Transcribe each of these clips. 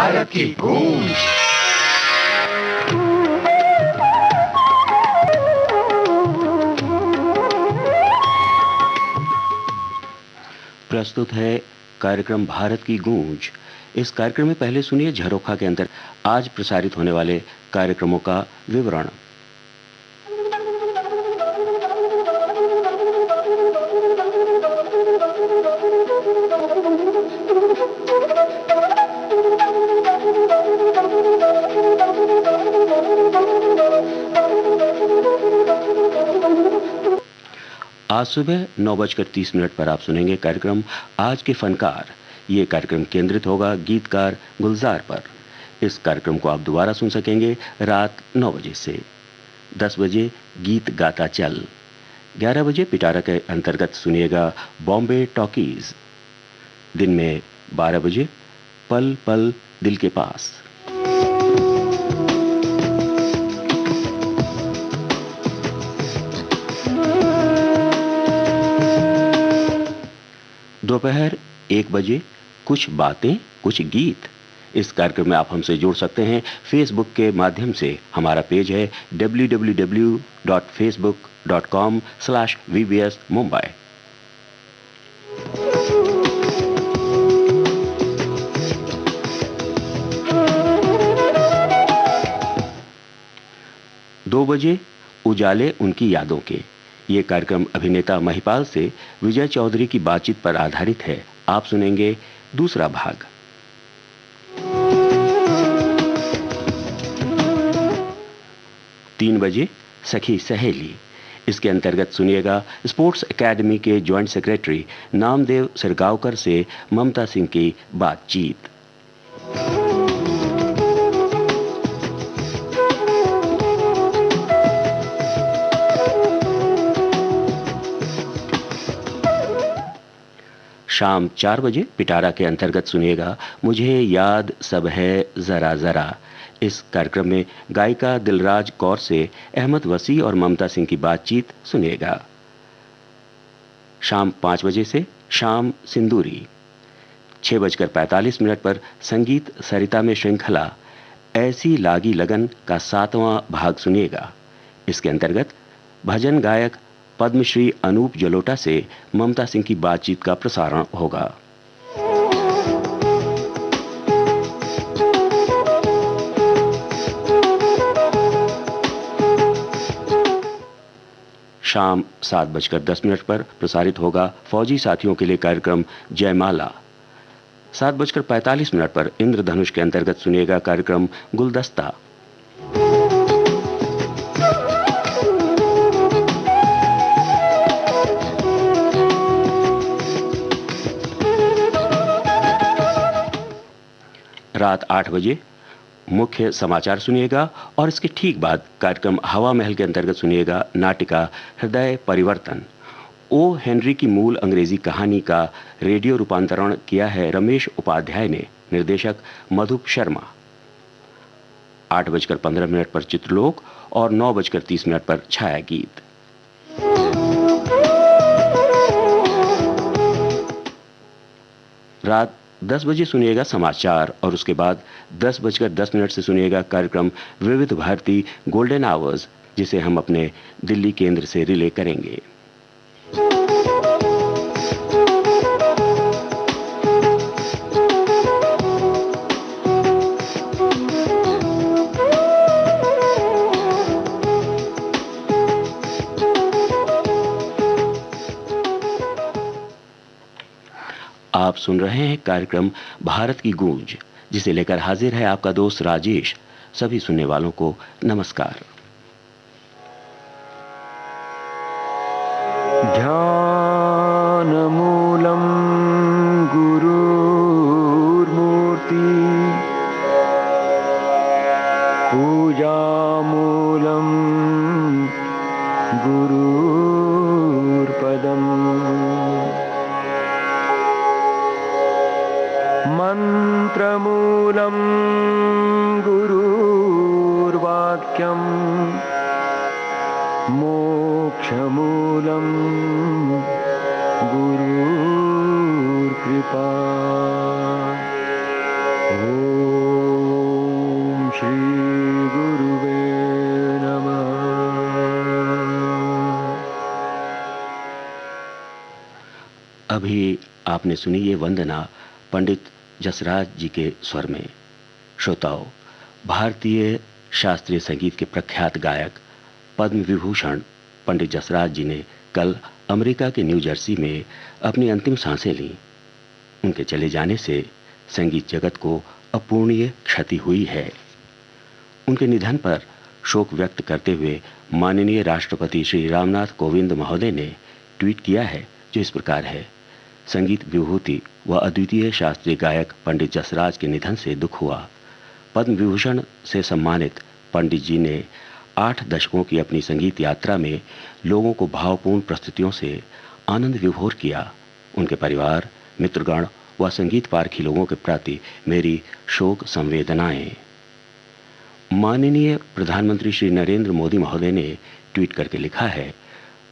भारत की गूंज। प्रस्तुत है कार्यक्रम भारत की गूंज। इस कार्यक्रम में पहले सुनिए झरोखा के अंदर आज प्रसारित होने वाले कार्यक्रमों का विवरण। आज सुबह 9:30 पर आप सुनेंगे कार्यक्रम आज के फनकार। ये कार्यक्रम केंद्रित होगा गीतकार गुलजार पर। इस कार्यक्रम को आप दोबारा सुन सकेंगे रात 9 बजे से। 10 बजे गीत गाता चल। 11 बजे पिटारा के अंतर्गत सुनिएगा बॉम्बे टॉकीज। दिन में 12 बजे पल पल दिल के पास। दोपहर 1 बजे कुछ बातें कुछ गीत। इस कार्यक्रम में आप हमसे जुड़ सकते हैं फेसबुक के माध्यम से। हमारा पेज है www.facebook.com/VBS Mumbai। दो बजे उजाले उनकी यादों के। ये कार्यक्रम अभिनेता महिपाल से विजय चौधरी की बातचीत पर आधारित है। आप सुनेंगे दूसरा भाग। 3 बजे सखी सहेली। इसके अंतर्गत सुनिएगा स्पोर्ट्स एकेडमी के ज्वाइंट सेक्रेटरी नामदेव सिरगांवकर से ममता सिंह की बातचीत। शाम 4 बजे पिटारा के अंतर्गत सुनिएगा मुझे याद सब है जरा जरा। इस कार्यक्रम में गायिका दिलराज कौर से अहमद वसी और ममता सिंह की बातचीत सुनिएगा। शाम 5 बजे से शाम सिंदूरी। 6:45 पर संगीत सरिता में श्रृंखला ऐसी लागी लगन का 7वां भाग सुनिएगा। इसके अंतर्गत भजन गायक पद्मश्री अनूप जलोटा से ममता सिंह की बातचीत का प्रसारण होगा। शाम 7:10 पर प्रसारित होगा फौजी साथियों के लिए कार्यक्रम जयमाला। 7:45 पर इंद्रधनुष के अंतर्गत सुनिएगा कार्यक्रम गुलदस्ता। रात 8 बजे मुख्य समाचार सुनिएगा और इसके ठीक बाद कार्यक्रम हवा महल के अंतर्गत सुनिएगा नाटिका हृदय परिवर्तन। ओ हेनरी की मूल अंग्रेजी कहानी का रेडियो रूपांतरण किया है रमेश उपाध्याय ने। निर्देशक मधुप शर्मा। 8:15 पर चित्रलोक और 9:30 पर छाया गीत। रात 10 बजे सुनिएगा समाचार और उसके बाद 10:10 से सुनिएगा कार्यक्रम विविध भारती गोल्डन आवर्स, जिसे हम अपने दिल्ली केंद्र से रिले करेंगे। आप सुन रहे हैं कार्यक्रम भारत की गूंज, जिसे लेकर हाजिर है आपका दोस्त राजेश। सभी सुनने वालों को नमस्कार। ध्यानमूलं गुरुर्मूर्ति पूजामूलं गुरुर्पदम् मंत्रमूलं गुरुर्वाक्यं मोक्षमूलं गुरुर्कृपा। ॐ श्रीगुरुवे नमः। अभी आपने सुनी ये वंदना पंडित जसराज जी के स्वर में। श्रोताओं, भारतीय शास्त्रीय संगीत के प्रख्यात गायक पद्म विभूषण पंडित जसराज जी ने कल अमेरिका के न्यू जर्सी में अपनी अंतिम सांसें लीं। उनके चले जाने से संगीत जगत को अपूर्णीय क्षति हुई है। उनके निधन पर शोक व्यक्त करते हुए माननीय राष्ट्रपति श्री रामनाथ कोविंद महोदय ने ट्वीट किया है, जो इस प्रकार है। संगीत विभूति व अद्वितीय शास्त्रीय गायक पंडित जसराज के निधन से दुख हुआ। पद्म विभूषण से सम्मानित पंडित जी ने 8 दशकों की अपनी संगीत यात्रा में लोगों को भावपूर्ण प्रस्तुतियों से आनंद विभोर किया। उनके परिवार, मित्रगण व संगीत पारखी लोगों के प्रति मेरी शोक संवेदनाएं। माननीय प्रधानमंत्री श्री नरेंद्र मोदी महोदय ने ट्वीट करके लिखा है,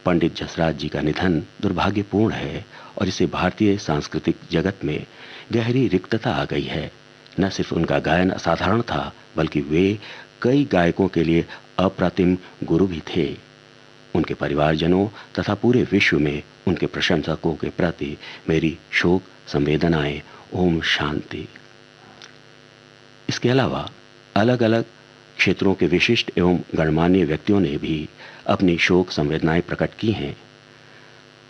पंडित जसराज जी का निधन दुर्भाग्यपूर्ण है और इससे भारतीय सांस्कृतिक जगत में गहरी रिक्तता आ गई है। न सिर्फ उनका गायन असाधारण था, बल्कि वे कई गायकों के लिए अप्रतिम गुरु भी थे। उनके परिवारजनों तथा पूरे विश्व में उनके प्रशंसकों के प्रति मेरी शोक संवेदनाएं। ओम शांति। इसके अलावा अलग अलग क्षेत्रों के विशिष्ट एवं गणमान्य व्यक्तियों ने भी अपनी शोक संवेदनाएं प्रकट की हैं।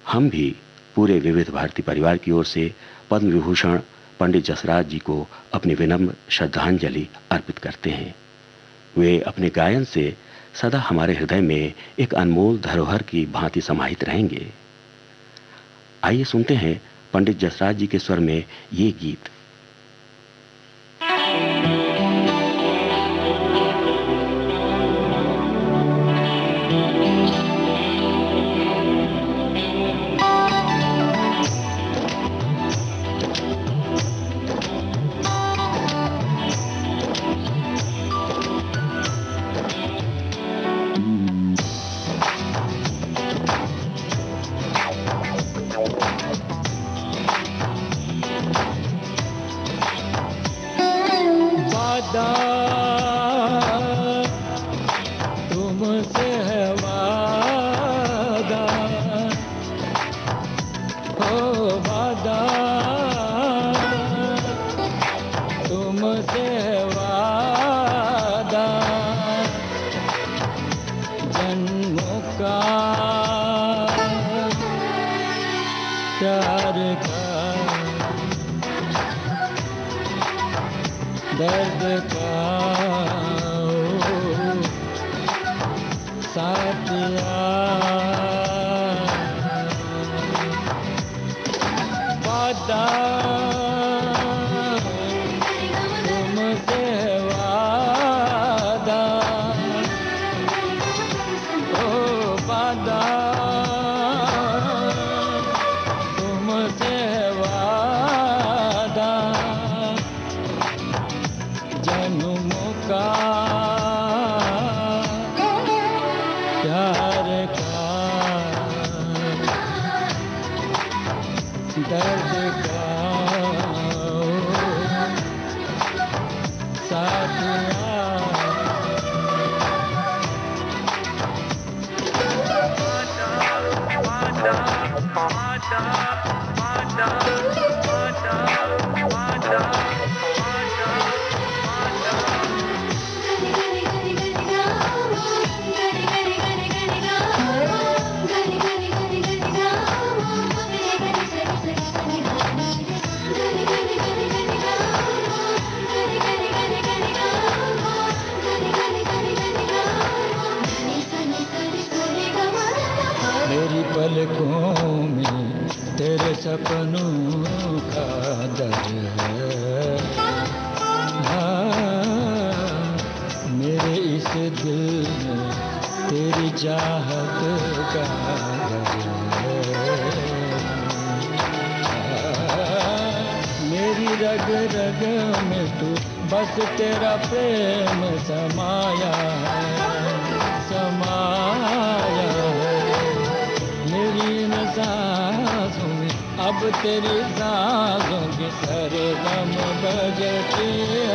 हम भी पूरे विविध भारती परिवार की ओर से पद्म विभूषण पंडित जसराज जी को अपनी विनम्र श्रद्धांजलि अर्पित करते हैं। वे अपने गायन से सदा हमारे हृदय में एक अनमोल धरोहर की भांति समाहित रहेंगे। आइए सुनते हैं पंडित जसराज जी के स्वर में ये गीत। तुमसे है वादा, हो वादा, तुमसे है वादा, जन्मों का प्यार का, दर्द का साथिया, वादा तुमसे है वादा, ओ वादा तुमसे है वादा, जन्मों का प्यार का, दर्द का साथिया। मेरी पलकों में तेरे सपनों का दर्द है, हाँ, मेरे इस दिल में तेरी चाहत का दर्द है, हाँ, मेरी रग रग में तू बस तेरा प्रेम समाया है, समाया है। मेरी सांसों में अब तेरी सांसों की सरगम बजती है।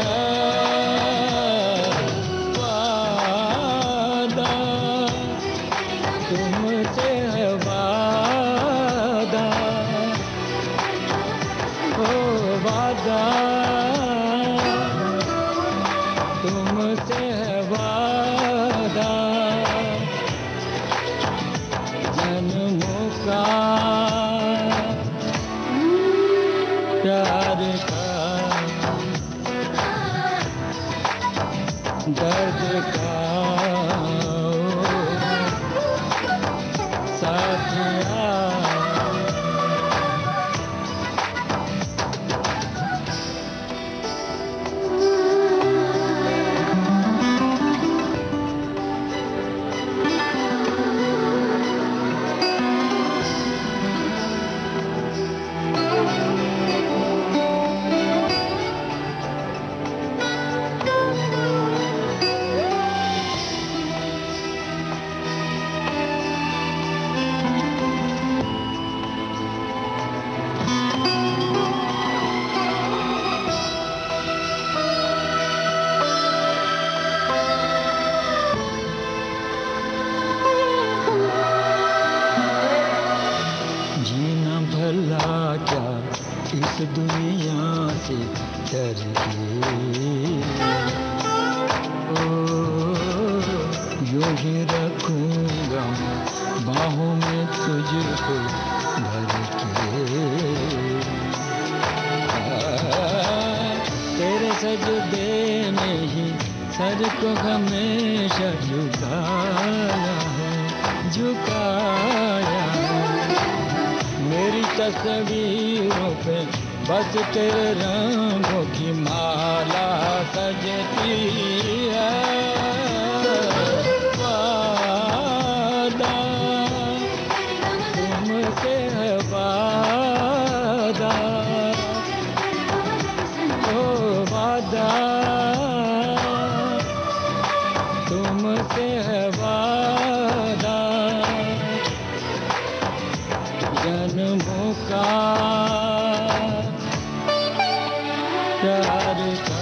दर्द का साथिया। जीना भला क्या इस दुनिया से डर के, ओ यूं ही रखूंगा बाहों में तुझको भर के। तेरे सजदे में ही सर को हमेशा झुकाया है, झुकाया है। मेरी तस्वीरों पे बस तेरे रंगों की माला सजती है। वादा तुमसे है वादा, ओ वादा तुमसे है वादा, जन्मों का प्यार का।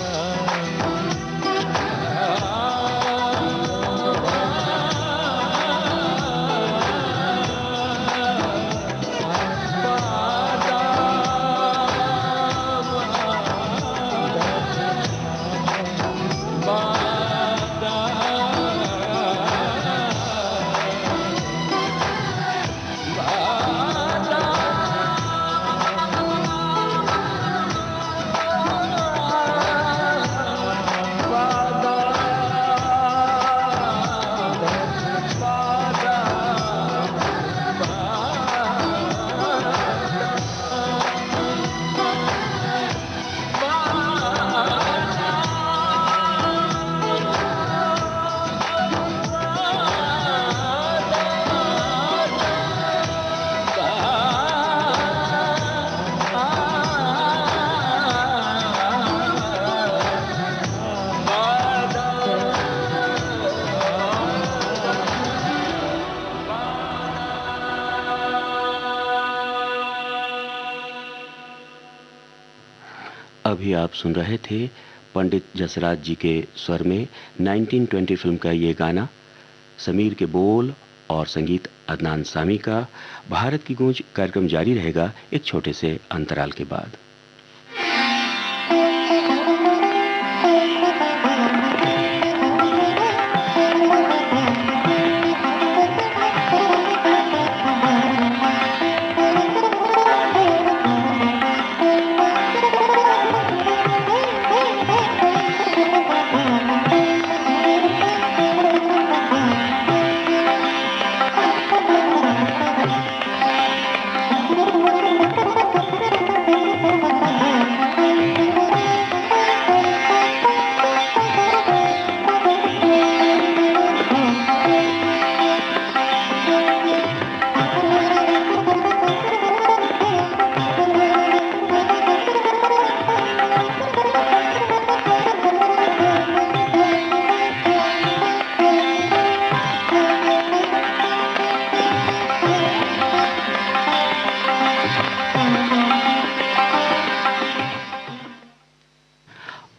अभी आप सुन रहे थे पंडित जसराज जी के स्वर में 1920 फिल्म का ये गाना, समीर के बोल और संगीत अदनान सामी का। भारत की गूंज कार्यक्रम जारी रहेगा एक छोटे से अंतराल के बाद।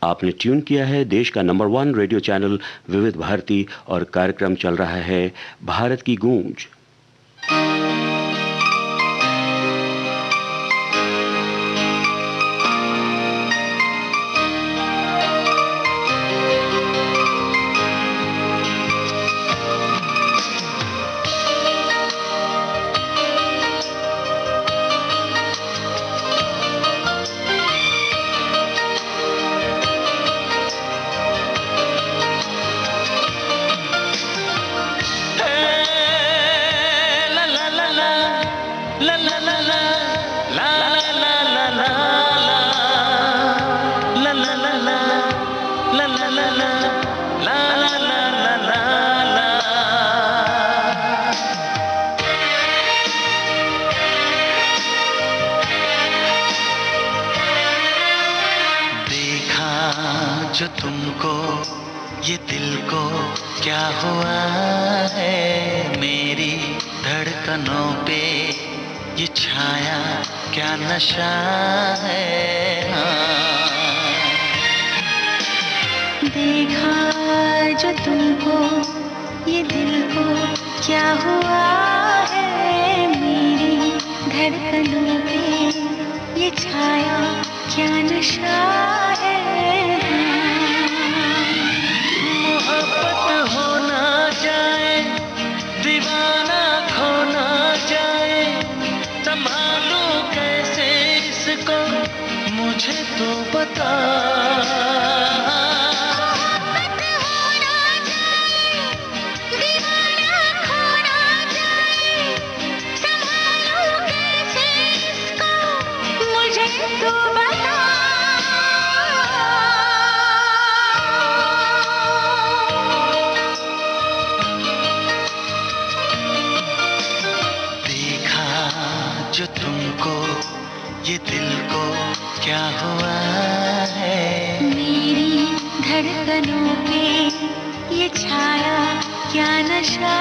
आपने ट्यून किया है देश का नंबर 1 रेडियो चैनल विविध भारती और कार्यक्रम चल रहा है भारत की गूंज। ला ला ला ला ला ला ला ला ला। देखा जो तुमको ये दिल को क्या हुआ है, मेरी धड़कनों पे ये छाया क्या नशा है। देखा जो तुमको ये दिल को क्या हुआ है, मेरी धड़कनों पे ये छाया क्या नशा है। मोहब्बत हो ना जाए, दीवाना खो ना जाए, संभालूं कैसे इसको मुझे तो बता। जो तुमको ये दिल को क्या हुआ है, मेरी धड़कनों पे ये छाया क्या नशा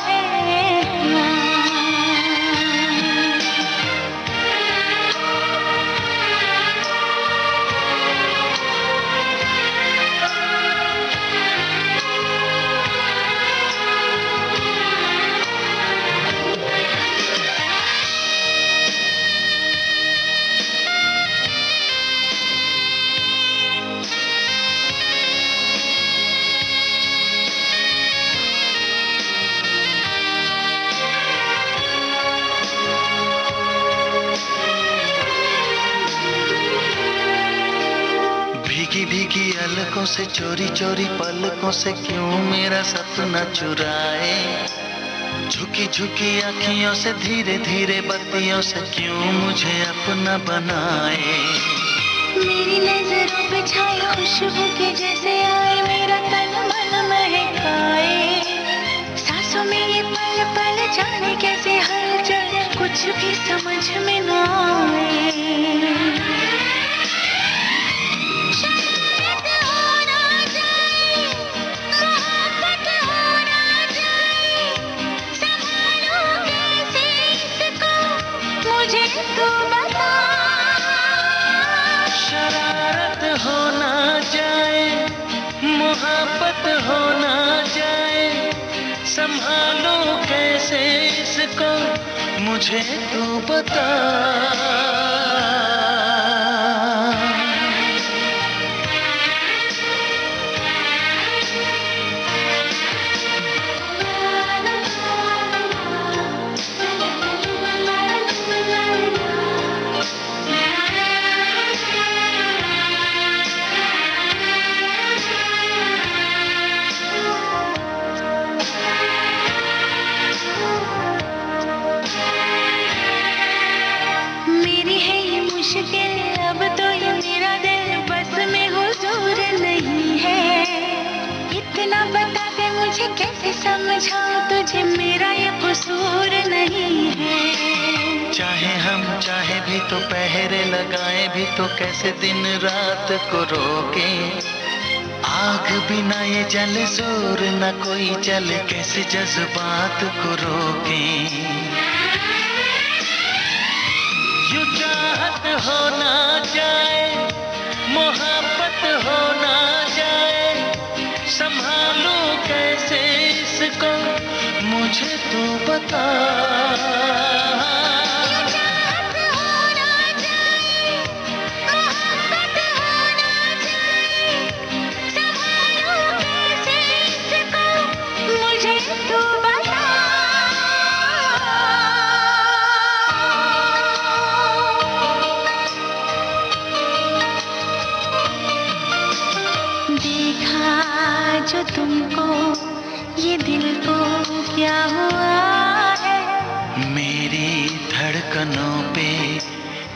है। भीगी भीगी अलकों से चोरी चोरी पलकों से क्यों मेरा सपना चुराए, झुकी झुकी आँखियों से धीरे धीरे बत्तियों से क्यों मुझे अपना बनाए। मेरी नजरों पे छाई खुशबू के जैसे आए, मेरा तन मन महकाए, सांसों में ये पल पल जाने कैसे हलचल कुछ भी समझ में ना आए। शरारत हो ना जाए, मोहब्बत हो ना जाए, संभालो कैसे इसको मुझे तो बता। अब तो ये मेरा दिल बस में हुजूर नहीं है, इतना बता दे मुझे कैसे समझाऊं तुझे मेरा ये कसूर नहीं है। चाहे हम चाहे भी तो पहरे लगाए भी तो कैसे दिन रात को रोके, आग बिना ये जल जोर न कोई जल कैसे जज्बात को रोके। यूं चाहत हो ना जाए, मोहब्बत हो ना जाए, संभालूं कैसे इसको मुझे तो बता। जो तुमको ये दिल को क्या हुआ है, मेरी धड़कनों पे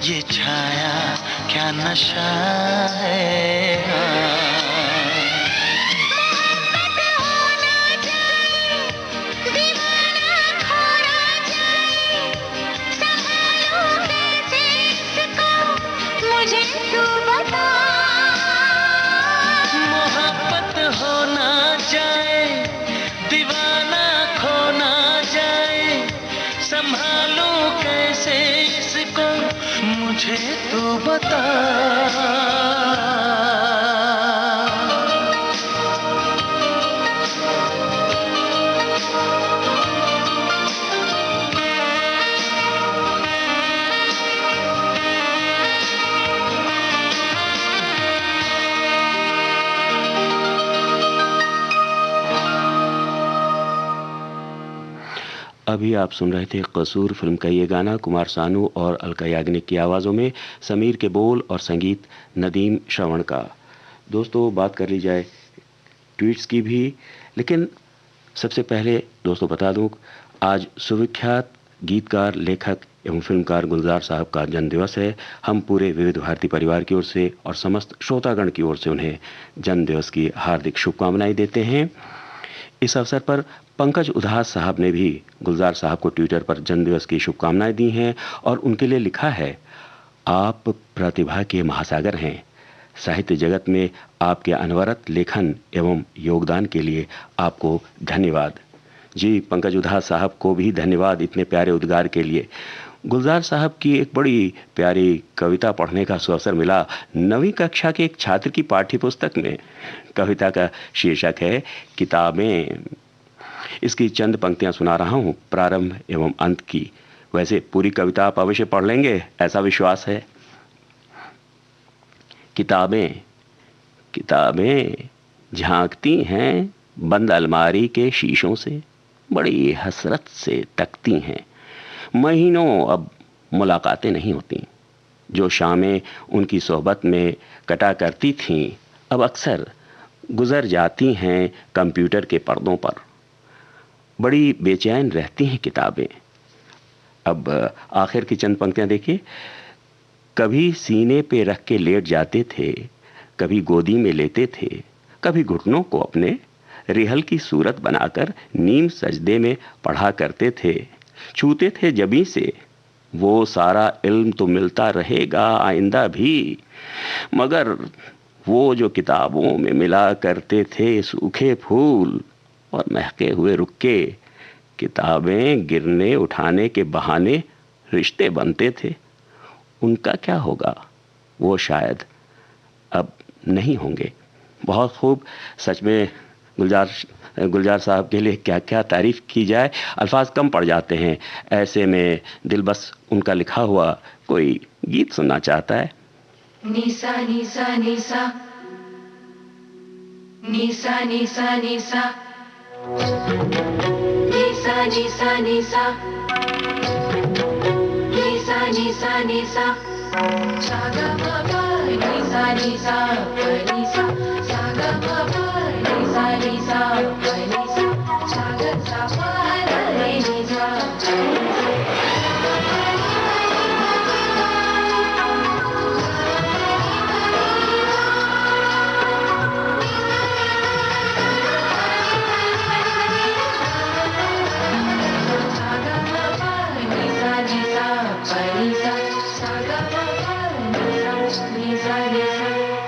ये छाया क्या नशा है। बता। अभी आप सुन रहे थे कसूर फिल्म का ये गाना कुमार सानू और अलका याग्निक की आवाज़ों में, समीर के बोल और संगीत नदीम श्रवण का। दोस्तों, बात कर ली जाए ट्वीट्स की भी, लेकिन सबसे पहले दोस्तों बता दूं, आज सुविख्यात गीतकार, लेखक एवं फिल्मकार गुलजार साहब का जन्मदिवस है। हम पूरे विविध भारती परिवार की ओर से और समस्त श्रोतागण की ओर से उन्हें जन्मदिवस की हार्दिक शुभकामनाएं देते हैं। इस अवसर पर पंकज उधास साहब ने भी गुलजार साहब को ट्विटर पर जन्मदिवस की शुभकामनाएं दी हैं और उनके लिए लिखा है, आप प्रतिभा के महासागर हैं। साहित्य जगत में आपके अनवरत लेखन एवं योगदान के लिए आपको धन्यवाद। जी, पंकज उधास साहब को भी धन्यवाद इतने प्यारे उद्गार के लिए। गुलजार साहब की एक बड़ी प्यारी कविता पढ़ने का सुअवसर मिला 9वीं कक्षा के एक छात्र की पाठ्य पुस्तक में। कविता का शीर्षक है किताबें। इसकी चंद पंक्तियां सुना रहा हूं, प्रारंभ एवं अंत की। वैसे पूरी कविता आप अवश्य पढ़ लेंगे, ऐसा विश्वास है। किताबें किताबें झांकती हैं बंद अलमारी के शीशों से, बड़ी हसरत से तकती हैं। महीनों अब मुलाकातें नहीं होती। जो शामें उनकी सोहबत में कटा करती थीं, अब अक्सर गुजर जाती हैं कंप्यूटर के पर्दों पर। बड़ी बेचैन रहती हैं किताबें। अब आखिर की चंद पंक्तियां देखिए। कभी सीने पे रख के लेट जाते थे, कभी गोदी में लेते थे, कभी घुटनों को अपने रिहल की सूरत बनाकर नीम सजदे में पढ़ा करते थे। छूते थे जबी से वो सारा इल्म तो मिलता रहेगा आइंदा भी, मगर वो जो किताबों में मिला करते थे सूखे फूल और महके हुए रुक्के, किताबें गिरने उठाने के बहाने रिश्ते बनते थे। उनका क्या होगा, वो शायद अब नहीं होंगे। बहुत खूब, सच में गुलजार साहब के लिए क्या क्या तारीफ की जाए, अल्फाज कम पड़ जाते हैं। ऐसे में दिल बस उनका लिखा हुआ कोई गीत सुनना चाहता है। निसा निसा निसा निसा निसा निसा निसा निसा निसा निसा निसा निसा सागा बाबा निसा निसा निसा सागा बाबा निसा निसा निसा सागा साबा रे निसा।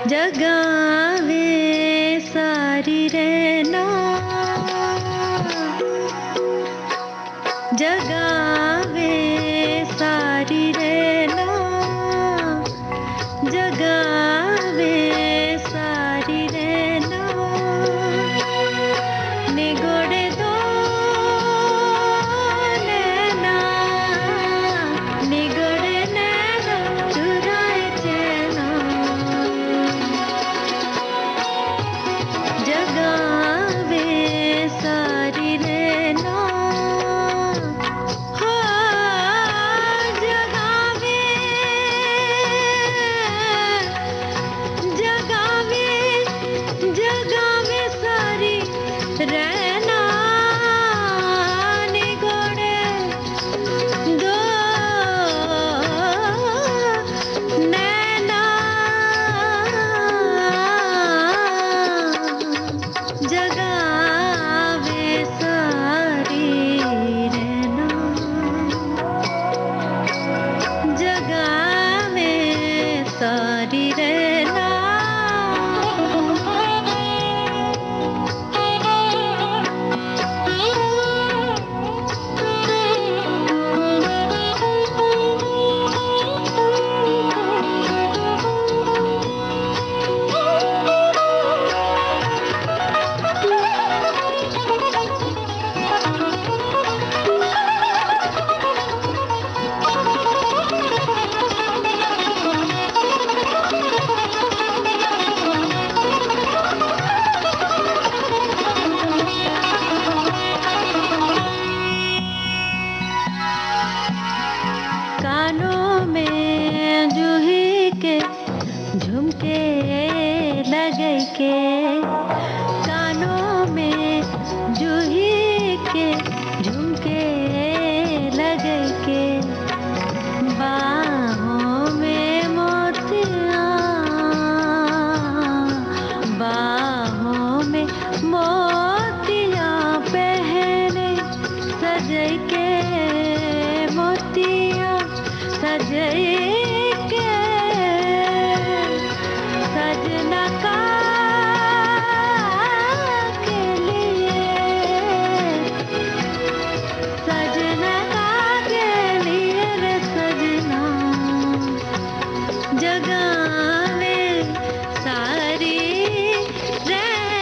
जगावे सारी रहना में मोतियां पहने, सजई के मोतियां सजई के, सजना का के लिए, सजना का के लिए रे सजना, जगावे सारी रहना।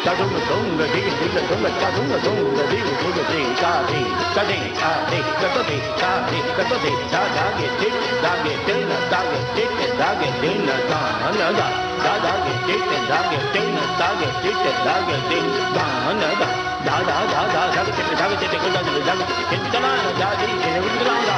Kadunga dunga diga diga dunga kadunga dunga diga diga diga kadi kadi kadi kadi kadi kadi dage tik dage tina dage tik dage tina dana da dage tik dage tina dage tik dage tina dana da da dage tik dage tik dage tik dana da di dana.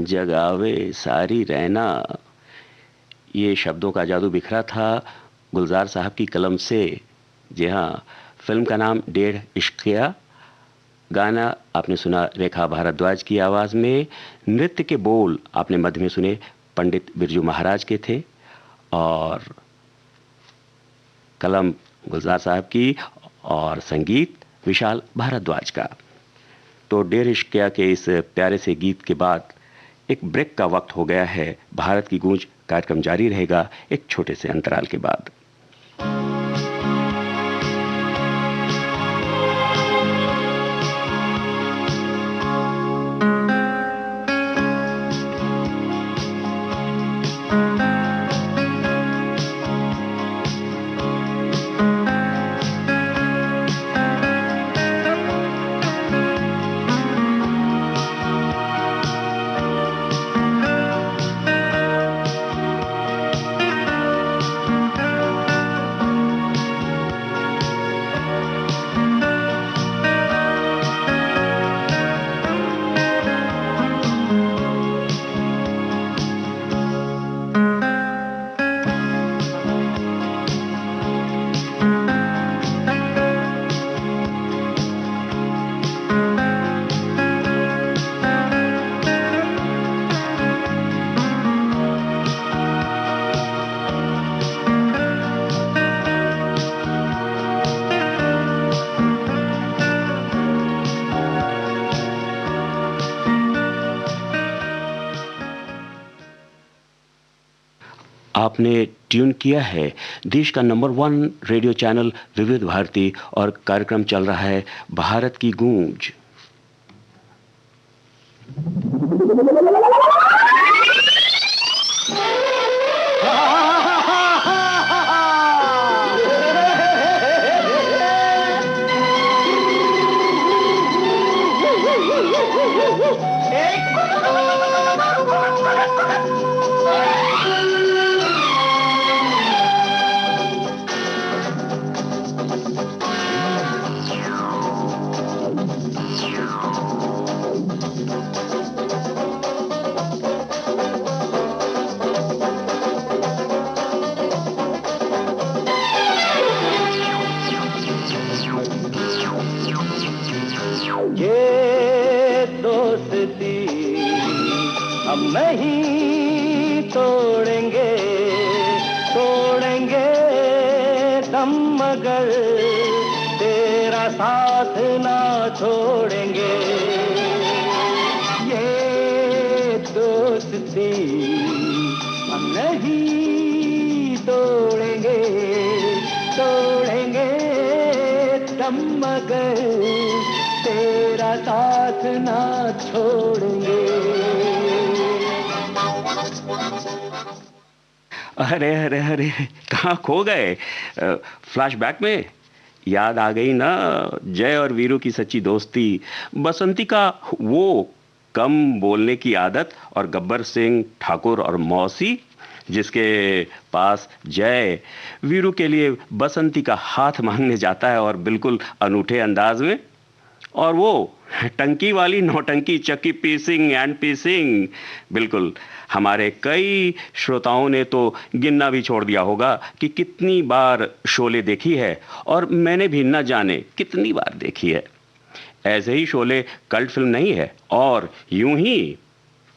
जगावे सारी रहना, ये शब्दों का जादू बिखरा था गुलजार साहब की कलम से। जी हाँ, फिल्म का नाम डेढ़ इश्किया। गाना आपने सुना रेखा भारद्वाज की आवाज़ में। नृत्य के बोल आपने मध्य में सुने पंडित बिरजू महाराज के थे और कलम गुलजार साहब की और संगीत विशाल भारद्वाज का। तो डेढ़ इश्किया के इस प्यारे से गीत के बाद एक ब्रेक का वक्त हो गया है। भारत की गूंज कार्यक्रम जारी रहेगा एक छोटे से अंतराल के बाद। आपने ट्यून किया है देश का नंबर 1 रेडियो चैनल विविध भारती और कार्यक्रम चल रहा है भारत की गूंज। ये दोस्ती हम नहीं तोड़ेंगे, तोड़ेंगे दम मगर तेरा साथ ना छोड़ेंगे। ये दोस्ती हम नहीं तोड़ेंगे, तोड़ेंगे दम मगर तेरा साथ ना छोड़ेंगे। अरे अरे अरे, कहाँ खो गए? फ्लैशबैक में याद आ गई ना जय और वीरू की सच्ची दोस्ती, बसंती का वो कम बोलने की आदत और गब्बर सिंह ठाकुर और मौसी, जिसके पास जय वीरू के लिए बसंती का हाथ मांगने जाता है और बिल्कुल अनूठे अंदाज में, और वो टंकी वाली नौटंकी चक्की पीसिंग एंड पीसिंग। बिल्कुल, हमारे कई श्रोताओं ने तो गिनना भी छोड़ दिया होगा कि कितनी बार शोले देखी है, और मैंने भी न जाने कितनी बार देखी है। ऐसे ही शोले कल्ट फिल्म नहीं है और यूं ही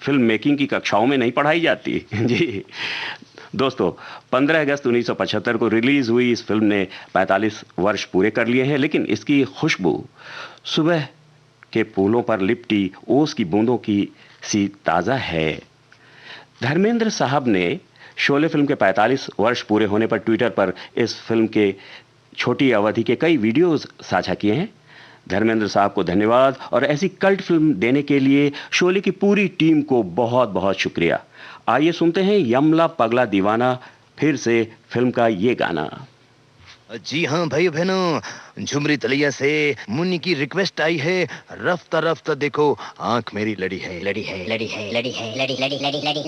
फिल्म मेकिंग की कक्षाओं में नहीं पढ़ाई जाती। जी दोस्तों, 15 अगस्त 1975 को रिलीज हुई इस फिल्म ने 45 वर्ष पूरे कर लिए हैं, लेकिन इसकी खुशबू सुबह के फूलों पर लिपटी ओस की बूंदों की सी ताज़ा है। धर्मेंद्र साहब ने शोले फिल्म के 45 वर्ष पूरे होने पर ट्विटर पर इस फिल्म के छोटी अवधि के कई वीडियोस साझा किए हैं। धर्मेंद्र साहब को धन्यवाद, और ऐसी कल्ट फिल्म देने के लिए शोले की पूरी टीम को बहुत बहुत शुक्रिया। आइए सुनते हैं यमला पगला दीवाना फिर से फिल्म का ये गाना। जी हाँ भाई बहनों, झुमरी तलिया से मुन्नी की रिक्वेस्ट आई है, रफ्ता रफ्ता देखो आंख मेरी लड़ी है, लड़ी है, लड़ी है, लड़ी है, लड़ी लड़ी लड़ी लड़ी लड़ी।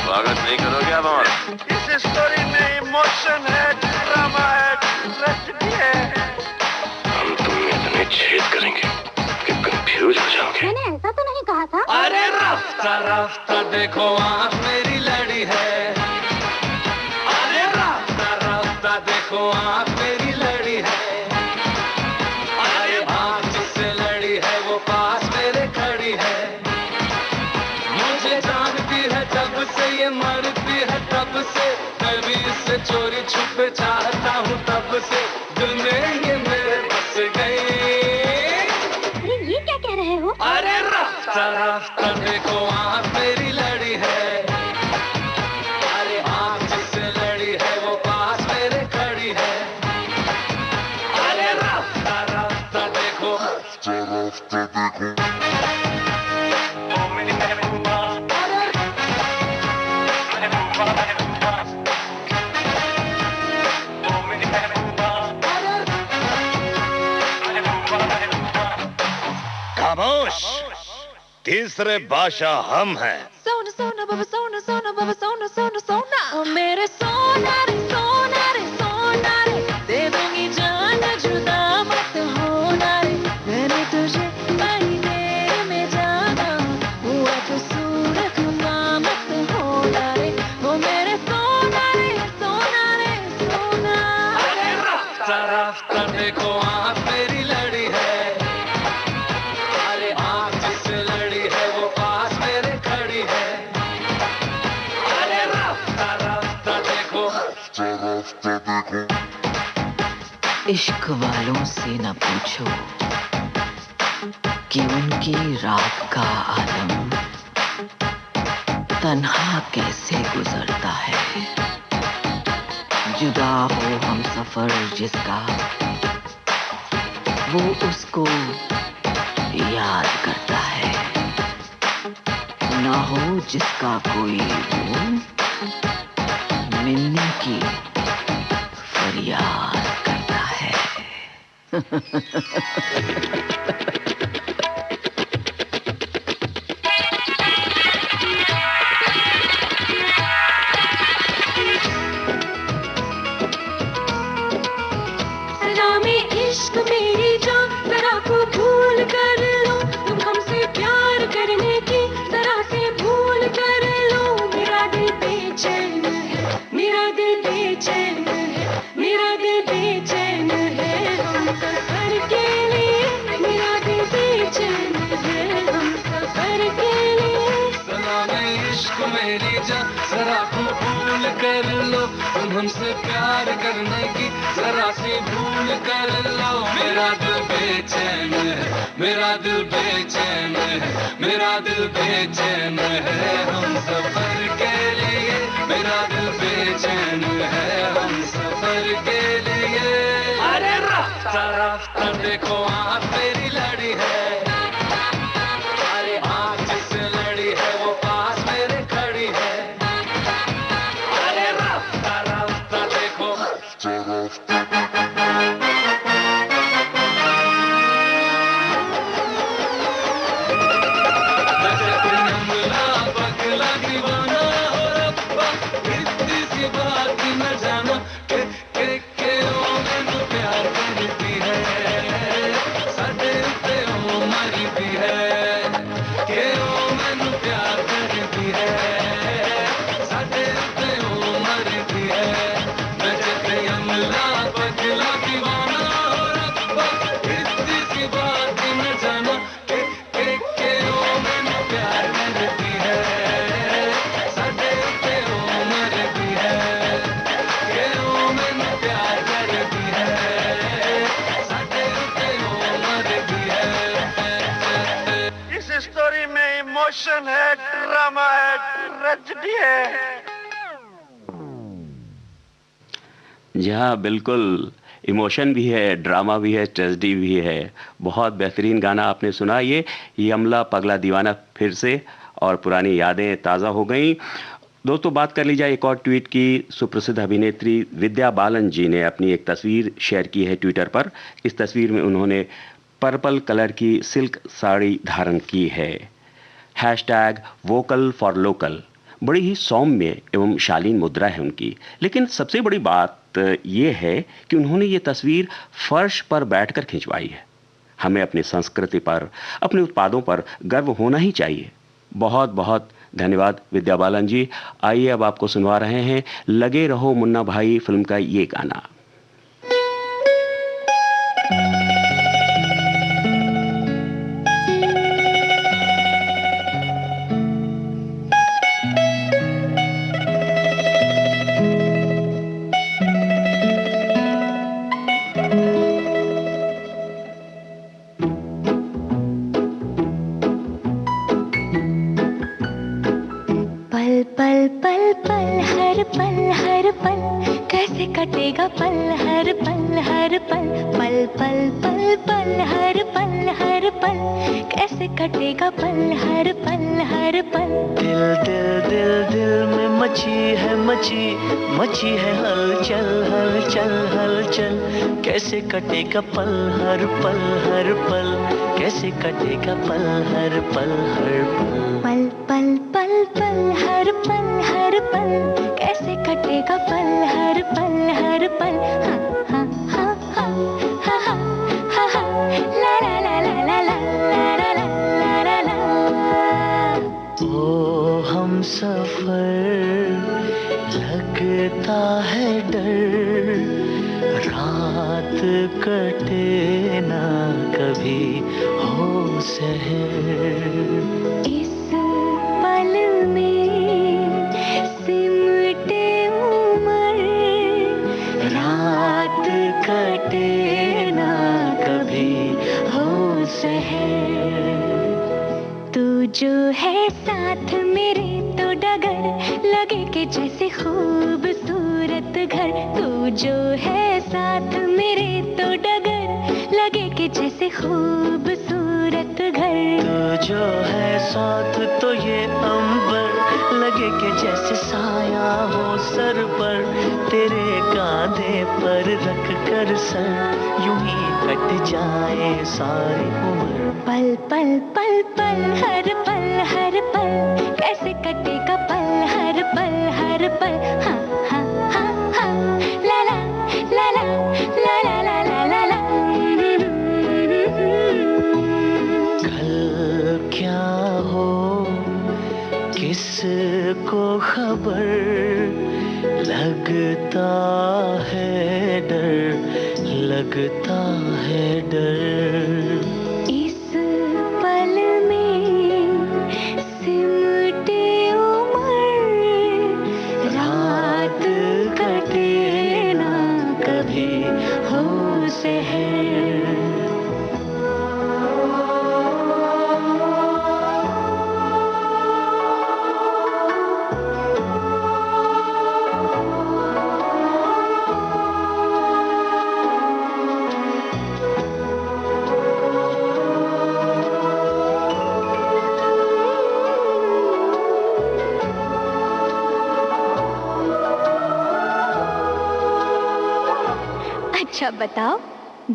स्वागत नहीं करोगे आप हमारा? इस स्टोरी में इमोशन है, ड्रामा है, इंटरेस्ट भी है। हम तुम में इतने छेद करेंगे कि कंफ्यूज हो जाओगे। मैंने ऐसा तो नहीं कहा था। अरे रास्ता रास्ता देखो आँख मेरी लड़ी है। अरे रास्ता रास्ता देखो आँख मेरी लड़ी है। अरे आँख जिससे लड़ी है वो पास मेरे खड़ी है। मुझे जानती है तब से ये मरती है तब से, कभी इससे चोरी छुपे चाहता हूँ तब से, दिल में ये मेरे बस गई। अरे ये क्या कह रहे हो? अरे रास्ता रास्ता देखो आँख मेरी लड़ी है। अरे आँख जिससे लड़ी है वो पास मेरे खड़ी है। अरे रास्ता रास्ता देखो, रास्ता देखो। ओ मेरी महबूबा, महबूबा महबूबा, ओ मेरी महबूबा, महबूबा महबूबा। खामोश, तीसरे बादशाह हम हैं। सोना सोना बाबा सोना सोना बाबा सोना सोना सोना, ओ मेरे सोना रे सोना रे सोना रे, दे दूंगी जान जुदा मत होना रे। मैंने तुझे बड़ी देर में जाना, हुआ तो सूरत का मत होना रे। ओ मेरे सोना रे सोना रे सोना। अरे रास्ता रास्ता देखो आँख मेरी लड़ी है। अरे आँख जिससे लड़ी है वो पास मेरे खड़ी है। अरे रास्ता रास्ता देखो, रास्ता देखो। इश्क वालों से न पूछो कि उनकी रात का आलम तन्हा कैसे गुजरता है। जुदा हो हम सफर जिसका, वो उसको याद करता है। ना हो जिसका कोई वो, मिलने की फरियाद करता है। रामे इश्क मेरी जान, जरा को भूल कर लो, मेरी जान जरा कबूल कर लो, तुम हमसे प्यार करने की जरा सी भूल कर लो। मेरा दिल बेचैन है, मेरा दिल बेचैन है, मेरा दिल बेचैन है हम सफर के लिए, मेरा दिल बेचैन है हम सफर के लिए। अरे रास्ता रास्ता देखो आँख मेरी लड़ी है, अरे आँख जिससे लड़ी है वो पास मेरे खड़ी है। अरे रास्ता रास्ता देखो पगला दीवाना हो रब्बा, इतनी सी बात न जाना के ओ मैनू प्यार करती है, साडे उत्ते ओ मरदी है, के ओ मैनू प्यार करती है, साडे उत्ते ओ मरदी है। मैं जते अमला पगला दीवाना हो रब्बा, इतनी सी बात न जाना के ओ मैनू प्यार करती है, साडे उत्ते ओ मरदी है, के ओ मैनू प्यार करती है, साडे उत्ते ओ मरदी है। इस स्टोरी में इमोशन है, ड्रामा है, ट्रेजेडी है। जी हाँ, बिल्कुल इमोशन भी है, ड्रामा भी है, ट्रेजेडी भी है। बहुत बेहतरीन गाना आपने सुना। ये अमला पगला दीवाना फिर से, और पुरानी यादें ताज़ा हो गईं। दोस्तों, बात कर ली जाए एक और ट्वीट की। सुप्रसिद्ध अभिनेत्री विद्या बालन जी ने अपनी एक तस्वीर शेयर की है ट्विटर पर। इस तस्वीर में उन्होंने पर्पल कलर की सिल्क साड़ी धारण की है। #Vocal for local. बड़ी ही सौम्य एवं शालीन मुद्रा है उनकी। लेकिन सबसे बड़ी बात ये है कि उन्होंने ये तस्वीर फर्श पर बैठकर खिंचवाई है। हमें अपनी संस्कृति पर, अपने उत्पादों पर गर्व होना ही चाहिए। बहुत बहुत धन्यवाद विद्या बालन जी। आइए अब आपको सुनवा रहे हैं लगे रहो मुन्ना भाई फिल्म का ये गाना। पल पल पल हर पल कैसे कटेगा पल हर पल पल पल पल पल हर पल कैसे कटेगा पल हर पल। दिल दिल दिल दिल में मची है हलचल कैसे कटेगा पल हर पल कैसे कटेगा पल हर पल पल पल पल पल हर पल कैसे कटेगा पल हर पल। हाँ हाँ हाँ हाँ हाँ हाँ हाँ ला ला ला ला ला ला ला ला ला। ओ हम सफर लगता है डर, रात कटे ना कभी हो सहर। इस पल में सिमटे उम्र, रात कटे ना कभी हो सहर। तू जो है साथ मेरे तो डगर लगे कि जैसे खूबसूरत घर। तू जो है साथ मेरे तो डगर लगे कि जैसे खूबसूरत घर। तू जो है साथ तो ये अंबर लगे कि जैसे साया हो सर पर। तेरे कांधे पर रख कर सर यूं ही कट जाए सारी उम्र। पल पल पल पल हर पल कैसे कटेगा पल हर पल। हाँ हाँ हाँ हाँ ला ला ला ला ला ला ला ला ला ला। कल क्या हो किसको खबर, लगता है डर। इस पल में सिमटे उम्र, अच्छा बताओ,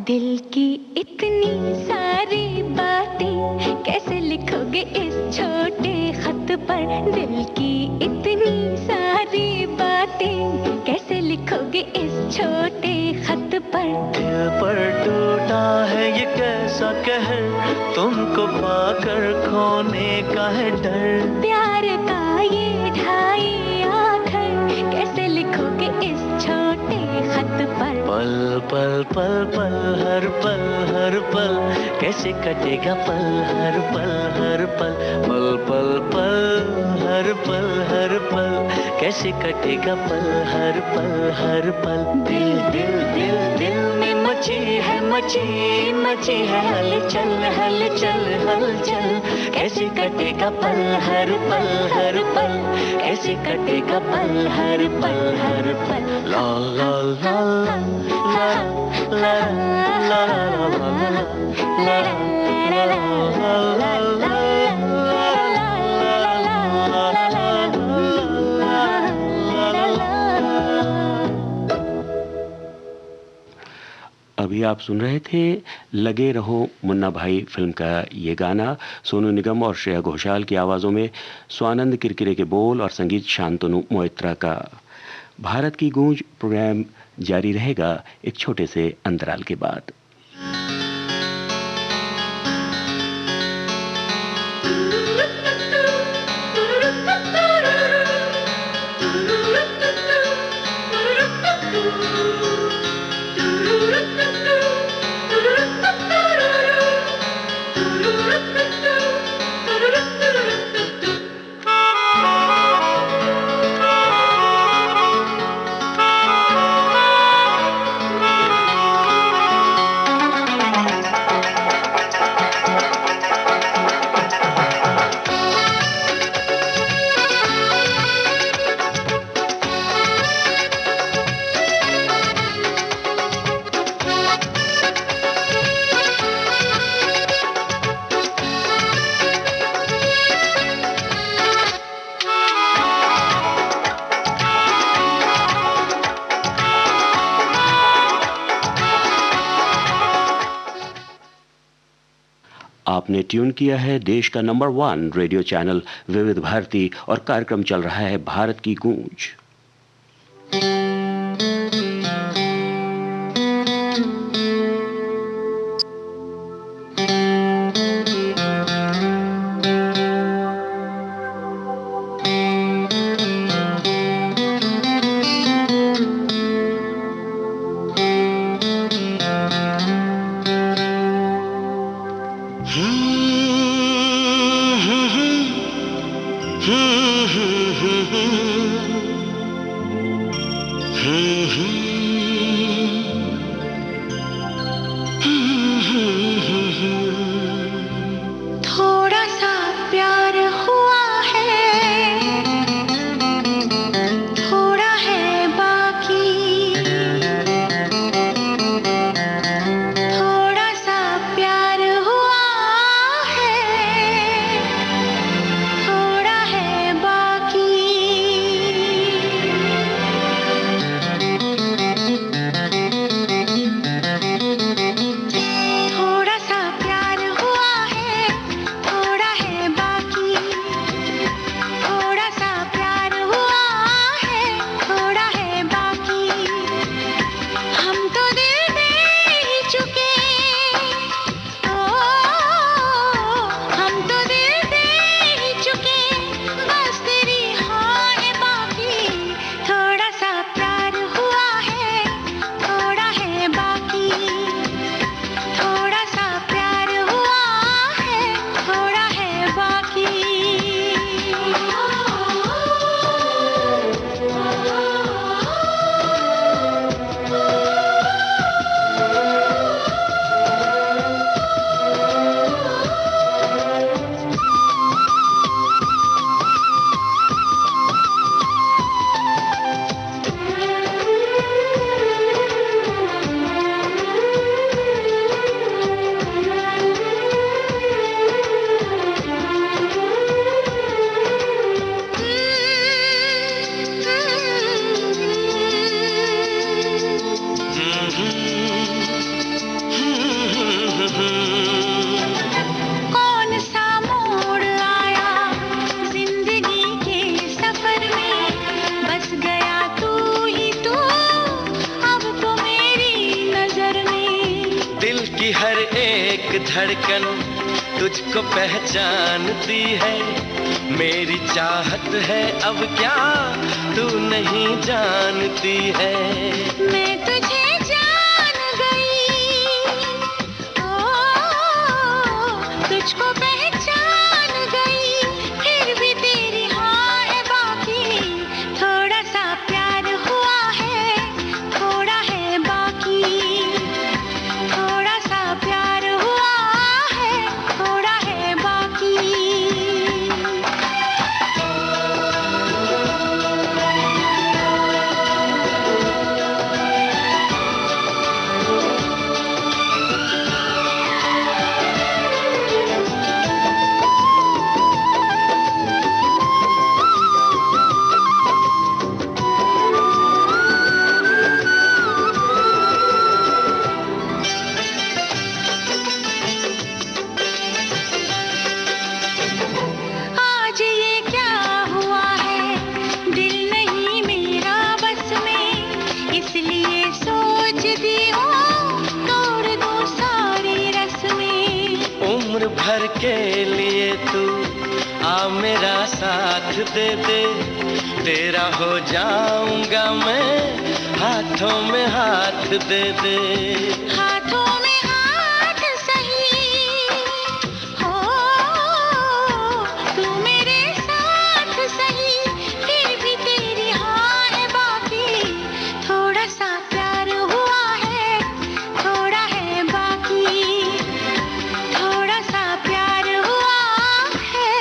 दिल की इतनी सारी बातें कैसे लिखोगे इस छोटे खत पर? दिल की इतनी सारी बातें कैसे लिखोगे इस छोटे खत पर? दिल पर टूटा है ये कैसा कहर, तुमको पाकर खोने का है डर। प्यार का ये ढाई आखर कैसे लिखोगे इस छोटे खत पर? पल पल पल पल हर पल कैसे कटेगा पल हर पल पल पल पल हर पल कैसे कटेगा पल हर पल। दिल दिल दिल दिल में मची है हलचल कैसे कटेगा पल हर पल कैसे कटेगा पल हर पल। ला ला ला ला ला ला ला ला ला ला। अभी आप सुन रहे थे लगे रहो मुन्ना भाई फिल्म का ये गाना। सोनू निगम और श्रेया घोषाल की आवाज़ों में स्वानंद किरकिरे के बोल और संगीत शांतनु मोइत्रा का। भारत की गूंज प्रोग्राम जारी रहेगा एक छोटे से अंतराल के बाद। आपने ट्यून किया है देश का नंबर 1 रेडियो चैनल विविध भारती और कार्यक्रम चल रहा है भारत की गूंज। धड़कन तुझको पहचानती है, मेरी चाहत है अब क्या तू नहीं जानती है। मैं तुझे जान गई, ओ तुझको पहचान गई, फिर भी तेरी हाँ है बाकी, थोड़ा सा प्यार हुआ है, थोड़ा है बाकी, थोड़ा सा प्यार हुआ है, थोड़ा है बाकी। आज ये क्या हुआ है, दिल नहीं मेरा बस में, इसलिए सोचती हूँ तोड़ दूँ सारी रस्में। उम्र भर के लिए तू आ मेरा साथ दे दे, तेरा हो जाऊंगा मैं, हाथों में हाथ दे दे। हाथों में हाथ सही हो, तू मेरे साथ सही, फिर भी तेरी हाँ है बाकी, थोड़ा सा प्यार हुआ है, थोड़ा है बाकी, थोड़ा सा प्यार हुआ है,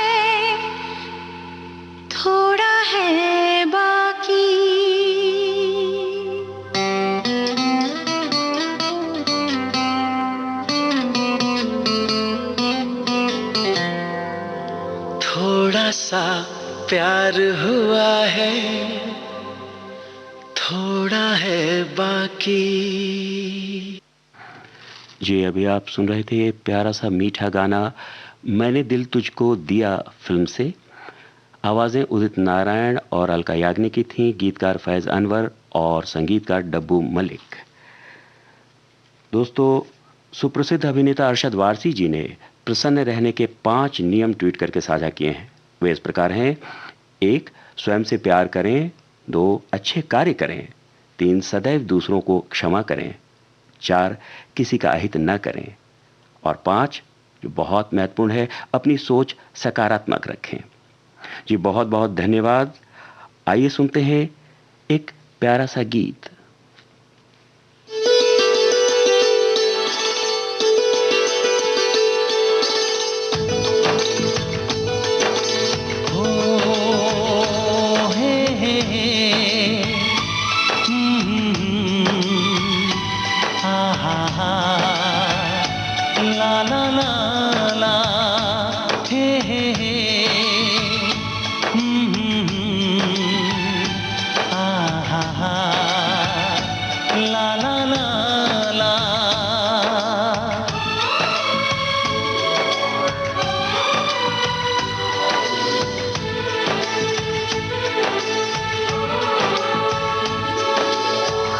थोड़ा है बाकी। थोड़ा सा प्यार हुआ है, थोड़ा है बाकी। जी अभी आप सुन रहे थे प्यारा सा मीठा गाना मैंने दिल तुझको दिया फिल्म से। आवाज़ें उदित नारायण और अलका याग्निक की थीं, गीतकार फैज़ अनवर और संगीतकार डब्बू मलिक। दोस्तों, सुप्रसिद्ध अभिनेता अरशद वारसी जी ने प्रसन्न रहने के 5 नियम ट्वीट करके साझा किए हैं। वे इस प्रकार हैं: 1. स्वयं से प्यार करें। 2. अच्छे कार्य करें। 3. सदैव दूसरों को क्षमा करें। 4. किसी का अहित न करें। और 5, जो बहुत महत्वपूर्ण है, अपनी सोच सकारात्मक रखें। जी बहुत बहुत धन्यवाद। आइए सुनते हैं एक प्यारा सा गीत।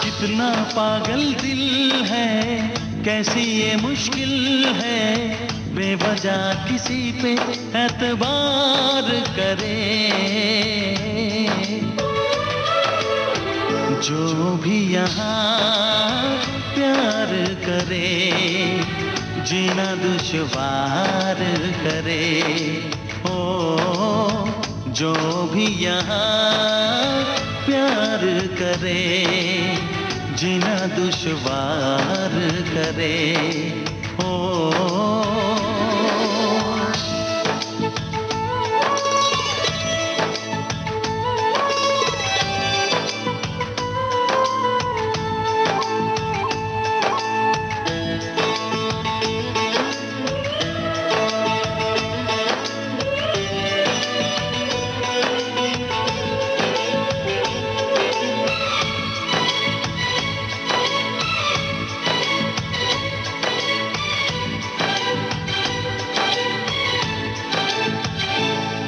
कितना पागल दिल है, कैसी ये मुश्किल है, बेवजह किसी पे एतबार करे। जो भी यहाँ प्यार करे, जीना दुश्वार करे। ओ जो भी यहाँ प्यार करे, जीना दुश्वार करे। ओ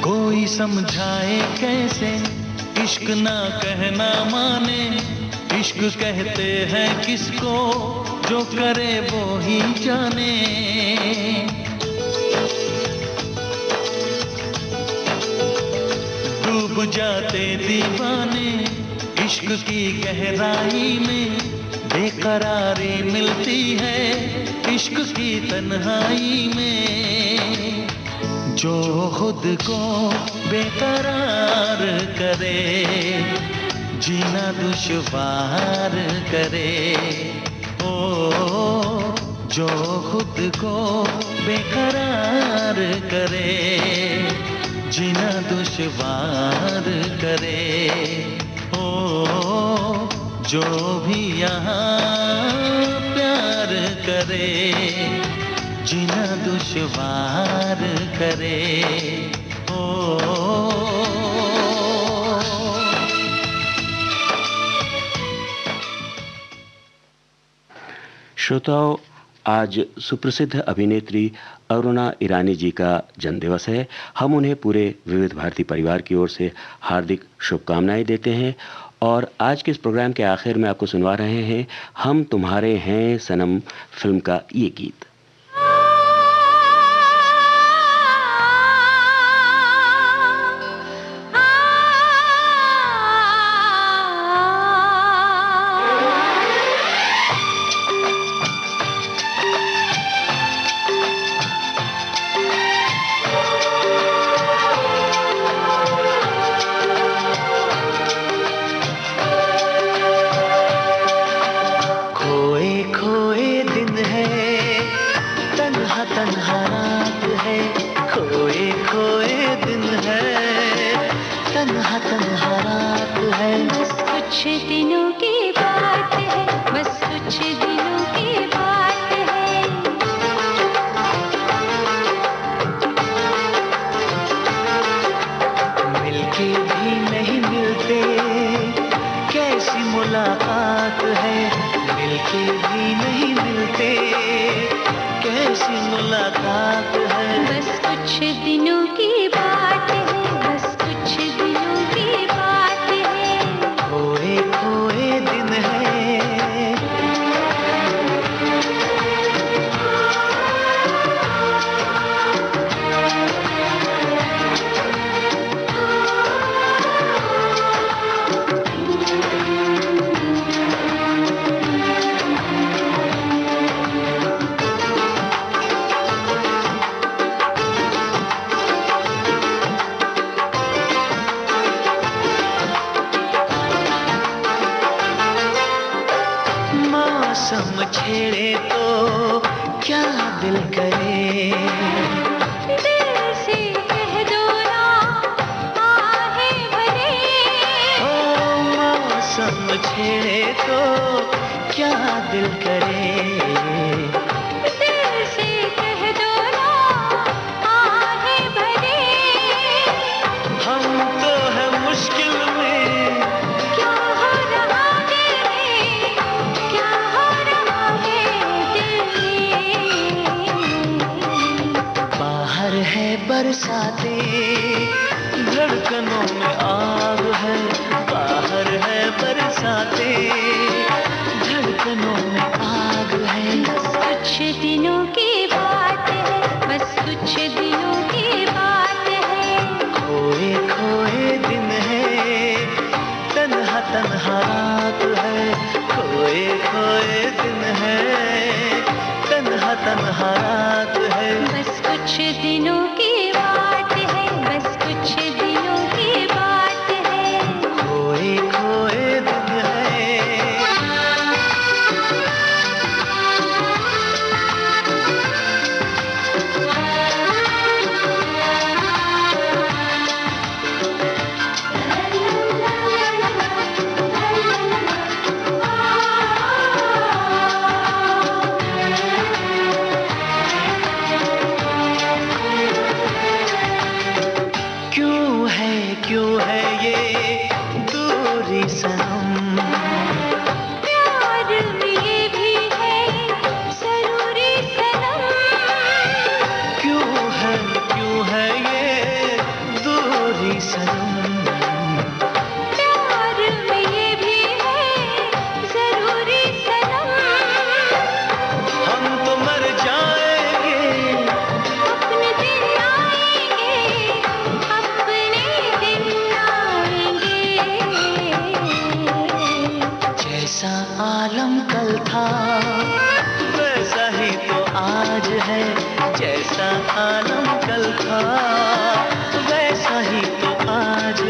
कोई समझाए कैसे, इश्क ना कहना माने। इश्क कहते हैं किसको, जो करे वो ही जाने। डूब जाते दीवाने इश्क की गहराई में, बेकरारी मिलती है इश्क की तन्हाई में। जो खुद को बेकरार करे, जीना दुश्वार करे। ओ जो खुद को बेकरार करे, जीना दुश्वार करे। ओ जो भी यहाँ प्यार करे, जीना दुश्वार करे। ओ श्रोताओं, आज सुप्रसिद्ध अभिनेत्री अरुणा ईरानी जी का जन्मदिवस है। हम उन्हें पूरे विविध भारती परिवार की ओर से हार्दिक शुभकामनाएं देते हैं। और आज के इस प्रोग्राम के आखिर में आपको सुनवा रहे हैं हम तुम्हारे हैं सनम फिल्म का ये गीत।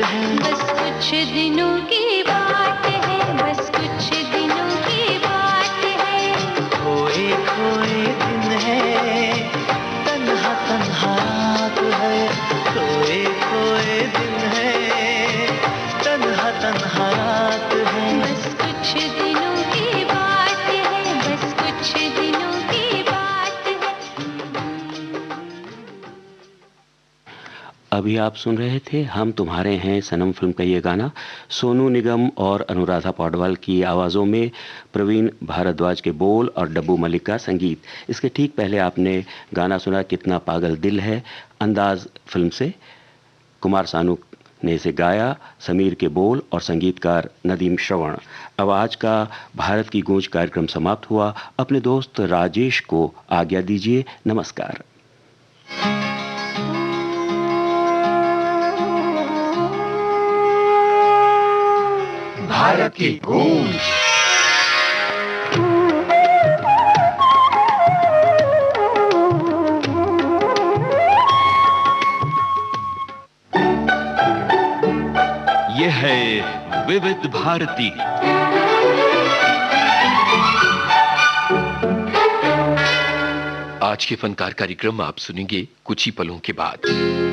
है। बस कुछ दिनों की बात है, बस कुछ दिनों की बात है। खोए खोए दिन है, तन्हा तन्हा रात है। खोए खोए दिन है, तन्हा तन्हा रात है। बस कुछ दिनों की बात है, बस कुछ दिनों की बात है। अभी आप सुन रहे थे हम तुम्हारे हैं सनम फिल्म का ये गाना सोनू निगम और अनुराधा पौडवाल की आवाज़ों में, प्रवीण भारद्वाज के बोल और डब्बू मलिक का संगीत। इसके ठीक पहले आपने गाना सुना कितना पागल दिल है, अंदाज फिल्म से। कुमार सानू ने इसे गाया, समीर के बोल और संगीतकार नदीम श्रवण। अब आज का भारत की गूंज कार्यक्रम समाप्त हुआ। अपने दोस्त राजेश को आज्ञा दीजिए। नमस्कार। भारत की गूंज। ये है विविध भारती। आज के फनकार कार्यक्रम आप सुनेंगे कुछ ही पलों के बाद।